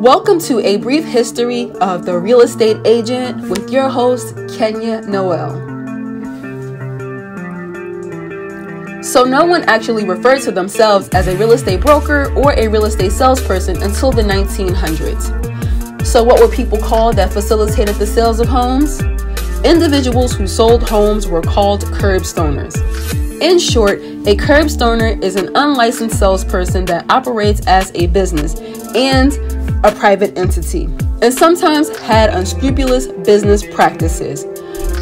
Welcome to a brief history of the real estate agent with your host, Kenya Noel. So no one actually referred to themselves as a real estate broker or a real estate salesperson until the 1900s. So what were people called that facilitated the sales of homes? Individuals who sold homes were called curbstoners. In short, a curbstoner is an unlicensed salesperson that operates as a business and a private entity, and sometimes had unscrupulous business practices.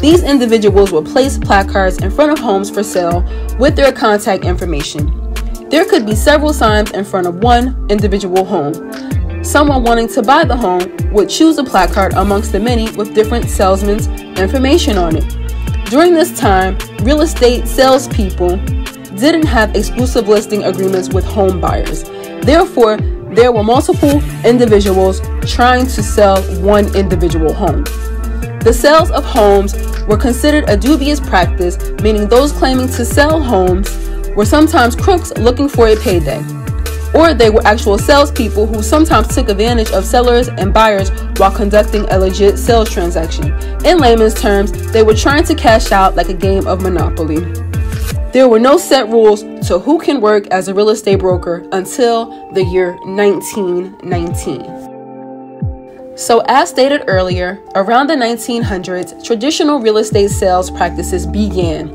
These individuals would place placards in front of homes for sale with their contact information. There could be several signs in front of one individual home. Someone wanting to buy the home would choose a placard amongst the many with different salesmen's information on it. During this time, real estate salespeople didn't have exclusive listing agreements with home buyers. Therefore, there were multiple individuals trying to sell one individual home. The sales of homes were considered a dubious practice, meaning those claiming to sell homes were sometimes crooks looking for a payday, or they were actual salespeople who sometimes took advantage of sellers and buyers while conducting a legit sales transaction. In layman's terms, they were trying to cash out like a game of Monopoly. There were no set rules to who can work as a real estate broker until the year 1919. So as stated earlier, around the 1900s, traditional real estate sales practices began,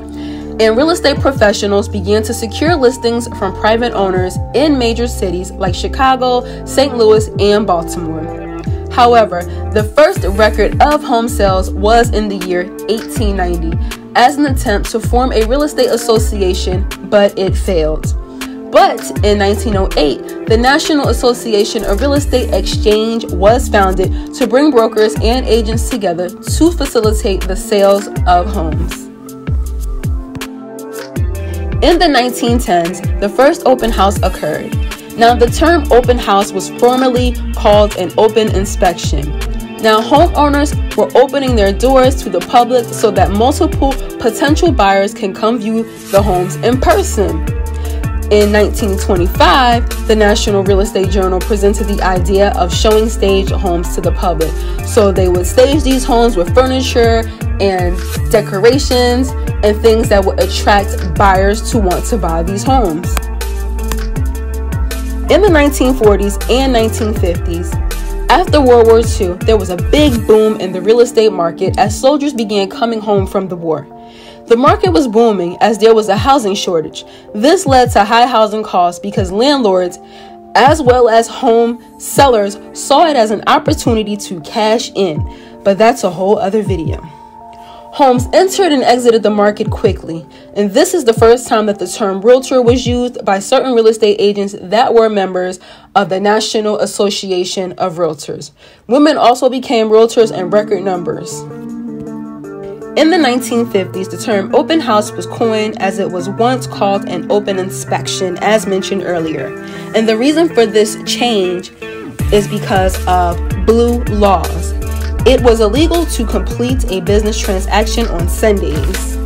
and real estate professionals began to secure listings from private owners in major cities like Chicago, St. Louis, and Baltimore. However, the first record of home sales was in the year 1890 as an attempt to form a real estate association, but it failed. But in 1908, the National Association of Real Estate Exchange was founded to bring brokers and agents together to facilitate the sales of homes. In the 1910s, the first open house occurred. Now, the term open house was formerly called an open inspection. Now, homeowners were opening their doors to the public so that multiple potential buyers can come view the homes in person. In 1925, the National Real Estate Journal presented the idea of showing staged homes to the public. So they would stage these homes with furniture and decorations and things that would attract buyers to want to buy these homes. In the 1940s and 1950s, after World War II, there was a big boom in the real estate market as soldiers began coming home from the war. The market was booming as there was a housing shortage. This led to high housing costs because landlords, as well as home sellers, saw it as an opportunity to cash in. But that's a whole other video. Homes entered and exited the market quickly, and this is the first time that the term realtor was used by certain real estate agents that were members of the National Association of Realtors. Women also became realtors in record numbers. In the 1950s, the term open house was coined as it was once called an open inspection, as mentioned earlier. And the reason for this change is because of blue laws. It was illegal to complete a business transaction on Sundays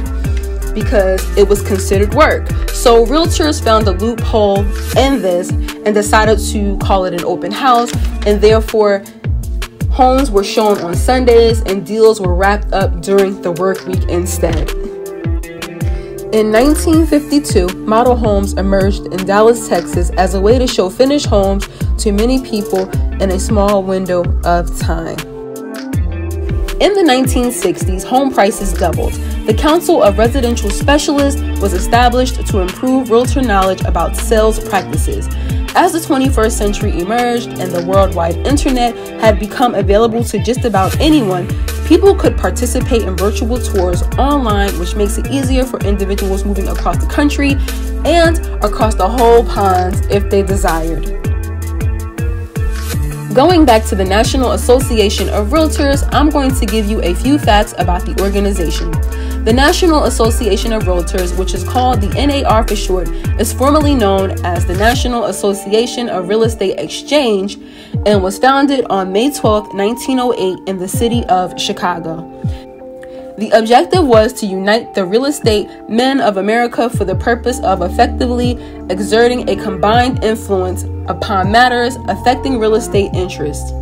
because it was considered work. So realtors found a loophole in this and decided to call it an open house, and therefore homes were shown on Sundays and deals were wrapped up during the work week instead. In 1952, model homes emerged in Dallas, Texas as a way to show finished homes to many people in a small window of time. In the 1960s, home prices doubled. The Council of Residential Specialists was established to improve realtor knowledge about sales practices. As the 21st century emerged and the worldwide internet had become available to just about anyone, people could participate in virtual tours online, which makes it easier for individuals moving across the country and across the whole pond if they desired. Going back to the National Association of Realtors, I'm going to give you a few facts about the organization. The National Association of Realtors, which is called the NAR for short, is formally known as the National Association of Real Estate Exchange and was founded on May 12, 1908 in the city of Chicago. The objective was to unite the real estate men of America for the purpose of effectively exerting a combined influence upon matters affecting real estate interests.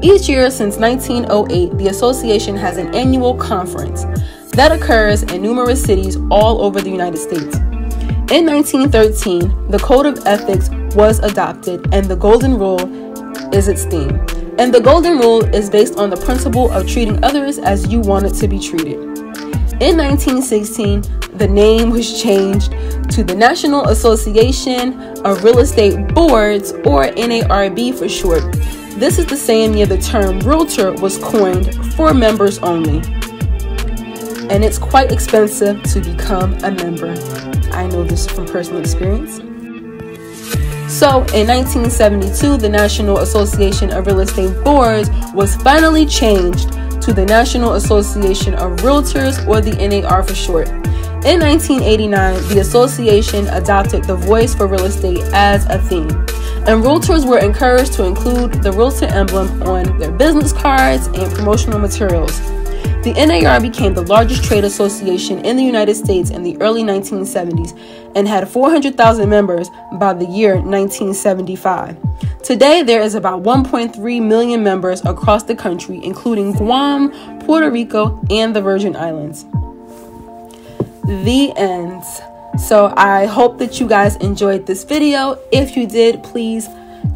Each year since 1908, the association has an annual conference that occurs in numerous cities all over the United States. In 1913, the Code of Ethics was adopted, and the Golden Rule is its theme. And the Golden Rule is based on the principle of treating others as you wanted to be treated. In 1916, the name was changed to the National Association of Real Estate Boards, or NARB for short. This is the same year the term realtor was coined for members only. And it's quite expensive to become a member. I know this from personal experience. So in 1972, the National Association of Real Estate Boards was finally changed to the National Association of Realtors, or the NAR for short. In 1989, the association adopted the Voice for Real Estate as a theme, and realtors were encouraged to include the realtor emblem on their business cards and promotional materials. The NAR became the largest trade association in the United States in the early 1970s and had 400,000 members by the year 1975. Today, there is about 1.3 million members across the country, including Guam, Puerto Rico, and the Virgin Islands. The end. So I hope that you guys enjoyed this video. If you did, please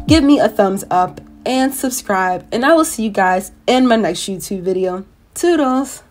give me a thumbs up and subscribe, and I will see you guys in my next YouTube video. Toodles!